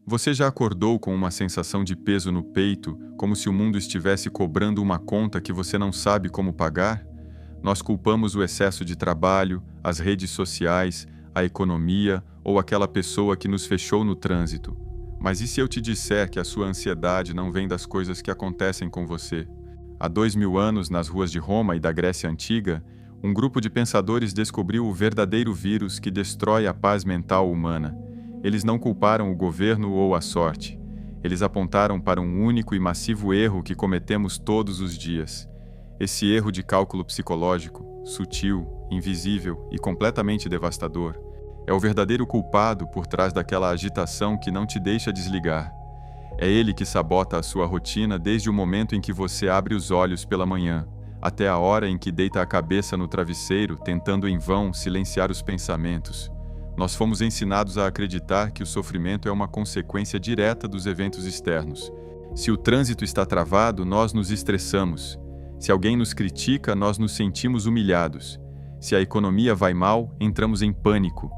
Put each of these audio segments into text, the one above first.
Você já acordou com uma sensação de peso no peito, como se o mundo estivesse cobrando uma conta que você não sabe como pagar? Nós culpamos o excesso de trabalho, as redes sociais, a economia ou aquela pessoa que nos fechou no trânsito. Mas e se eu te disser que a sua ansiedade não vem das coisas que acontecem com você? Há 2000 anos, nas ruas de Roma e da Grécia Antiga, um grupo de pensadores descobriu o verdadeiro vírus que destrói a paz mental humana. Eles não culparam o governo ou a sorte. Eles apontaram para um único e massivo erro que cometemos todos os dias. Esse erro de cálculo psicológico, sutil, invisível e completamente devastador, é o verdadeiro culpado por trás daquela agitação que não te deixa desligar. É ele que sabota a sua rotina desde o momento em que você abre os olhos pela manhã, até a hora em que deita a cabeça no travesseiro, tentando em vão silenciar os pensamentos. Nós fomos ensinados a acreditar que o sofrimento é uma consequência direta dos eventos externos. Se o trânsito está travado, nós nos estressamos. Se alguém nos critica, nós nos sentimos humilhados. Se a economia vai mal, entramos em pânico.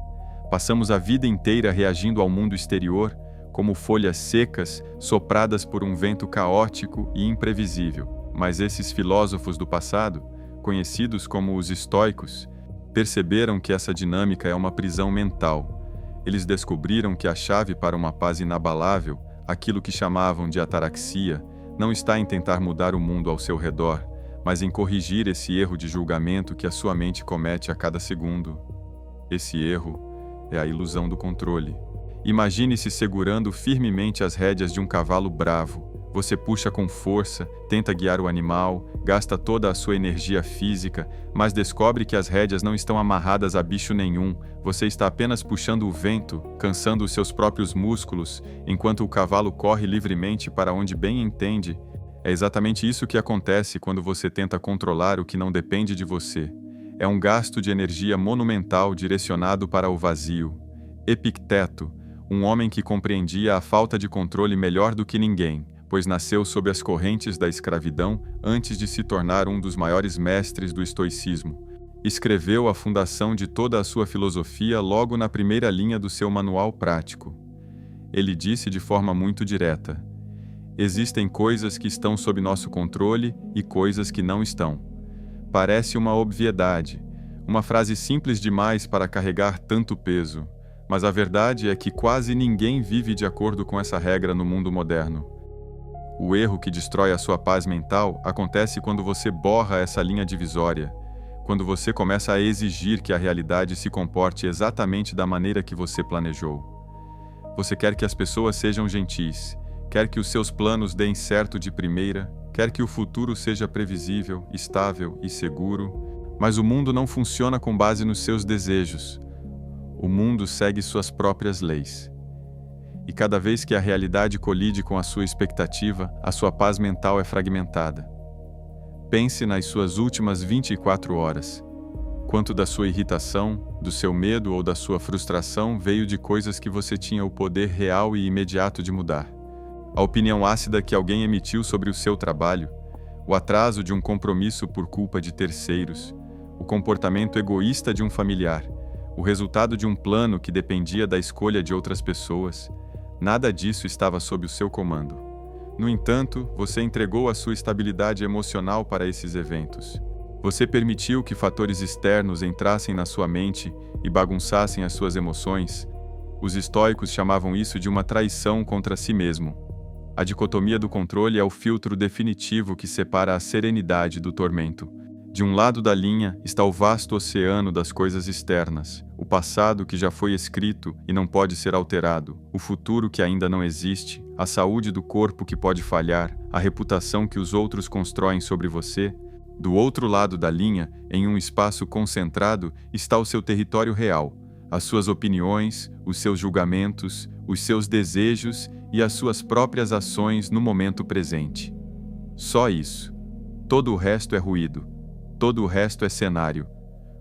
Passamos a vida inteira reagindo ao mundo exterior, como folhas secas, sopradas por um vento caótico e imprevisível. Mas esses filósofos do passado, conhecidos como os estoicos, perceberam que essa dinâmica é uma prisão mental. Eles descobriram que a chave para uma paz inabalável, aquilo que chamavam de ataraxia, não está em tentar mudar o mundo ao seu redor, mas em corrigir esse erro de julgamento que a sua mente comete a cada segundo. Esse erro é a ilusão do controle. Imagine-se segurando firmemente as rédeas de um cavalo bravo. Você puxa com força, tenta guiar o animal, gasta toda a sua energia física, mas descobre que as rédeas não estão amarradas a bicho nenhum. Você está apenas puxando o vento, cansando os seus próprios músculos, enquanto o cavalo corre livremente para onde bem entende. É exatamente isso que acontece quando você tenta controlar o que não depende de você. É um gasto de energia monumental direcionado para o vazio. Epicteto, um homem que compreendia a falta de controle melhor do que ninguém, pois nasceu sob as correntes da escravidão antes de se tornar um dos maiores mestres do estoicismo. Escreveu a fundação de toda a sua filosofia logo na primeira linha do seu manual prático. Ele disse de forma muito direta: existem coisas que estão sob nosso controle e coisas que não estão. Parece uma obviedade, uma frase simples demais para carregar tanto peso, mas a verdade é que quase ninguém vive de acordo com essa regra no mundo moderno. O erro que destrói a sua paz mental acontece quando você borra essa linha divisória, quando você começa a exigir que a realidade se comporte exatamente da maneira que você planejou. Você quer que as pessoas sejam gentis, quer que os seus planos deem certo de primeira, quer que o futuro seja previsível, estável e seguro, mas o mundo não funciona com base nos seus desejos. O mundo segue suas próprias leis. E cada vez que a realidade colide com a sua expectativa, a sua paz mental é fragmentada. Pense nas suas últimas 24 horas. Quanto da sua irritação, do seu medo ou da sua frustração veio de coisas que você tinha o poder real e imediato de mudar? A opinião ácida que alguém emitiu sobre o seu trabalho, o atraso de um compromisso por culpa de terceiros, o comportamento egoísta de um familiar, o resultado de um plano que dependia da escolha de outras pessoas. Nada disso estava sob o seu comando. No entanto, você entregou a sua estabilidade emocional para esses eventos. Você permitiu que fatores externos entrassem na sua mente e bagunçassem as suas emoções. Os estoicos chamavam isso de uma traição contra si mesmo. A dicotomia do controle é o filtro definitivo que separa a serenidade do tormento. De um lado da linha está o vasto oceano das coisas externas, o passado que já foi escrito e não pode ser alterado, o futuro que ainda não existe, a saúde do corpo que pode falhar, a reputação que os outros constroem sobre você. Do outro lado da linha, em um espaço concentrado, está o seu território real, as suas opiniões, os seus julgamentos, os seus desejos e as suas próprias ações no momento presente. Só isso. Todo o resto é ruído. Todo o resto é cenário.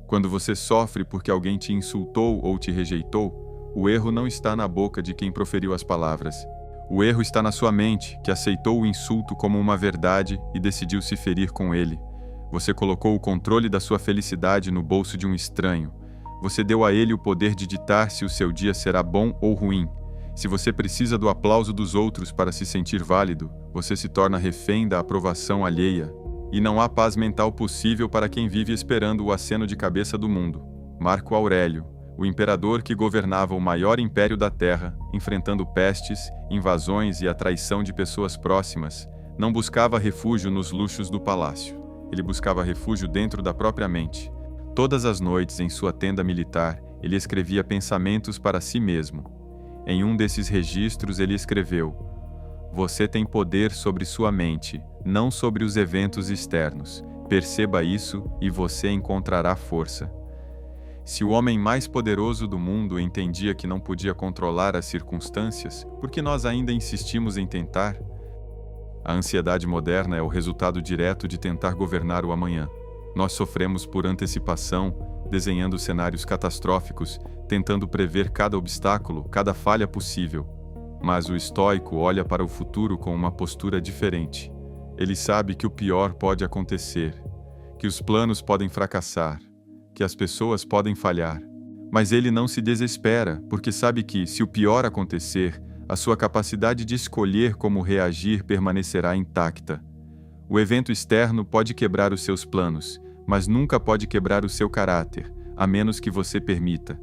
Quando você sofre porque alguém te insultou ou te rejeitou, o erro não está na boca de quem proferiu as palavras. O erro está na sua mente, que aceitou o insulto como uma verdade e decidiu se ferir com ele. Você colocou o controle da sua felicidade no bolso de um estranho. Você deu a ele o poder de ditar se o seu dia será bom ou ruim. Se você precisa do aplauso dos outros para se sentir válido, você se torna refém da aprovação alheia. E não há paz mental possível para quem vive esperando o aceno de cabeça do mundo. Marco Aurélio, o imperador que governava o maior império da Terra, enfrentando pestes, invasões e a traição de pessoas próximas, não buscava refúgio nos luxos do palácio. Ele buscava refúgio dentro da própria mente. Todas as noites, em sua tenda militar, ele escrevia pensamentos para si mesmo. Em um desses registros, ele escreveu: "Você tem poder sobre sua mente, não sobre os eventos externos. Perceba isso e você encontrará força." Se o homem mais poderoso do mundo entendia que não podia controlar as circunstâncias, por que nós ainda insistimos em tentar? A ansiedade moderna é o resultado direto de tentar governar o amanhã. Nós sofremos por antecipação, desenhando cenários catastróficos, tentando prever cada obstáculo, cada falha possível. Mas o estoico olha para o futuro com uma postura diferente. Ele sabe que o pior pode acontecer, que os planos podem fracassar, que as pessoas podem falhar. Mas ele não se desespera, porque sabe que, se o pior acontecer, a sua capacidade de escolher como reagir permanecerá intacta. O evento externo pode quebrar os seus planos, mas nunca pode quebrar o seu caráter, a menos que você permita.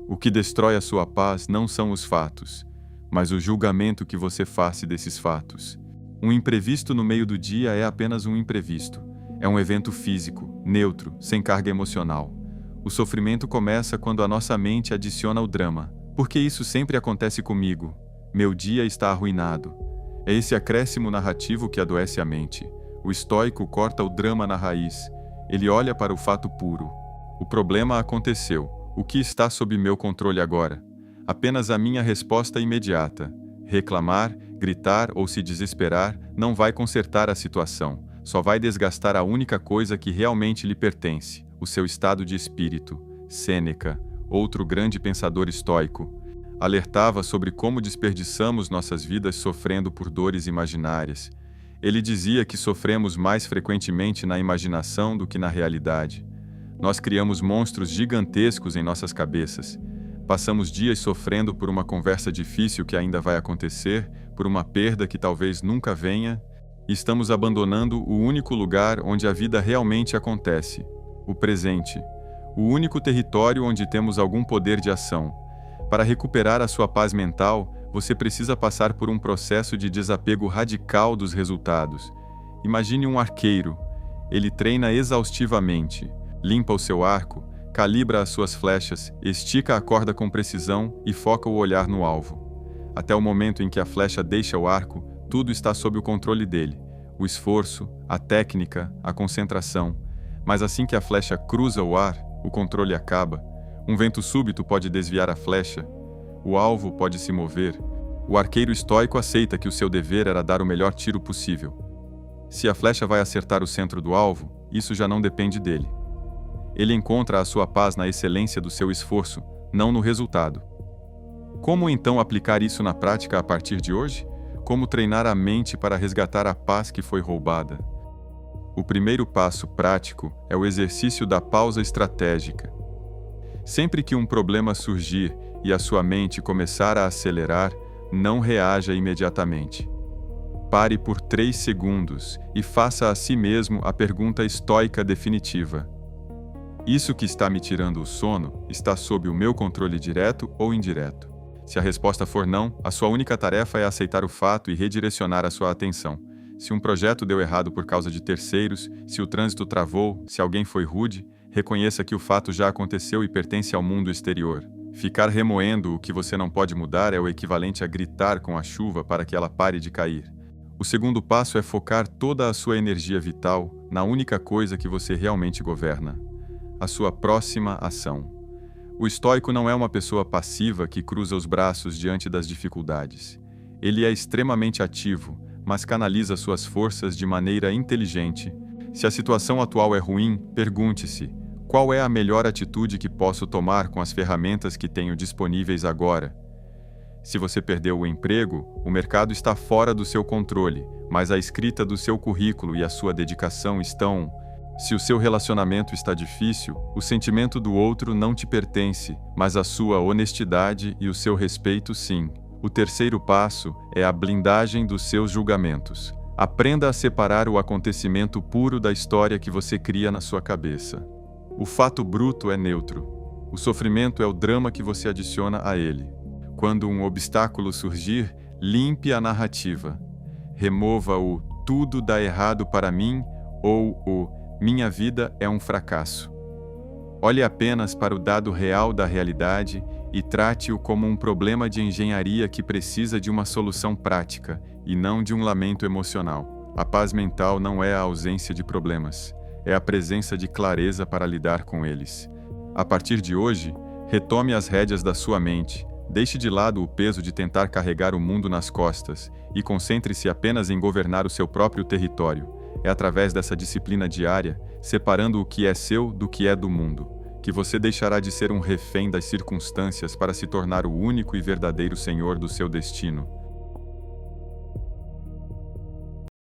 O que destrói a sua paz não são os fatos, mas o julgamento que você faz desses fatos. Um imprevisto no meio do dia é apenas um imprevisto. É um evento físico, neutro, sem carga emocional. O sofrimento começa quando a nossa mente adiciona o drama. Por que isso sempre acontece comigo? Meu dia está arruinado. É esse acréscimo narrativo que adoece a mente. O estoico corta o drama na raiz. Ele olha para o fato puro. O problema aconteceu. O que está sob meu controle agora? Apenas a minha resposta imediata. Reclamar, gritar ou se desesperar não vai consertar a situação. Só vai desgastar a única coisa que realmente lhe pertence: o seu estado de espírito. Sêneca, outro grande pensador estoico, alertava sobre como desperdiçamos nossas vidas sofrendo por dores imaginárias. Ele dizia que sofremos mais frequentemente na imaginação do que na realidade. Nós criamos monstros gigantescos em nossas cabeças. Passamos dias sofrendo por uma conversa difícil que ainda vai acontecer, por uma perda que talvez nunca venha, e estamos abandonando o único lugar onde a vida realmente acontece: o presente, o único território onde temos algum poder de ação. Para recuperar a sua paz mental, você precisa passar por um processo de desapego radical dos resultados. Imagine um arqueiro. Ele treina exaustivamente, limpa o seu arco, calibra as suas flechas, estica a corda com precisão e foca o olhar no alvo. Até o momento em que a flecha deixa o arco, tudo está sob o controle dele: o esforço, a técnica, a concentração. Mas assim que a flecha cruza o ar, o controle acaba. Um vento súbito pode desviar a flecha. O alvo pode se mover. O arqueiro estoico aceita que o seu dever era dar o melhor tiro possível. Se a flecha vai acertar o centro do alvo, isso já não depende dele. Ele encontra a sua paz na excelência do seu esforço, não no resultado. Como então aplicar isso na prática a partir de hoje? Como treinar a mente para resgatar a paz que foi roubada? O primeiro passo prático é o exercício da pausa estratégica. Sempre que um problema surgir e a sua mente começar a acelerar, não reaja imediatamente. Pare por 3 segundos e faça a si mesmo a pergunta estoica definitiva: isso que está me tirando o sono está sob o meu controle direto ou indireto? Se a resposta for não, a sua única tarefa é aceitar o fato e redirecionar a sua atenção. Se um projeto deu errado por causa de terceiros, se o trânsito travou, se alguém foi rude, reconheça que o fato já aconteceu e pertence ao mundo exterior. Ficar remoendo o que você não pode mudar é o equivalente a gritar com a chuva para que ela pare de cair. O segundo passo é focar toda a sua energia vital na única coisa que você realmente governa: a sua próxima ação. O estoico não é uma pessoa passiva que cruza os braços diante das dificuldades. Ele é extremamente ativo, mas canaliza suas forças de maneira inteligente. Se a situação atual é ruim, pergunte-se: qual é a melhor atitude que posso tomar com as ferramentas que tenho disponíveis agora? Se você perdeu o emprego, o mercado está fora do seu controle, mas a escrita do seu currículo e a sua dedicação estão. Se o seu relacionamento está difícil, o sentimento do outro não te pertence, mas a sua honestidade e o seu respeito sim. O terceiro passo é a blindagem dos seus julgamentos. Aprenda a separar o acontecimento puro da história que você cria na sua cabeça. O fato bruto é neutro. O sofrimento é o drama que você adiciona a ele. Quando um obstáculo surgir, limpe a narrativa. Remova o "tudo dá errado para mim" ou o "minha vida é um fracasso". Olhe apenas para o dado real da realidade e trate-o como um problema de engenharia que precisa de uma solução prática, e não de um lamento emocional. A paz mental não é a ausência de problemas, é a presença de clareza para lidar com eles. A partir de hoje, retome as rédeas da sua mente, deixe de lado o peso de tentar carregar o mundo nas costas e concentre-se apenas em governar o seu próprio território. É através dessa disciplina diária, separando o que é seu do que é do mundo, que você deixará de ser um refém das circunstâncias para se tornar o único e verdadeiro senhor do seu destino.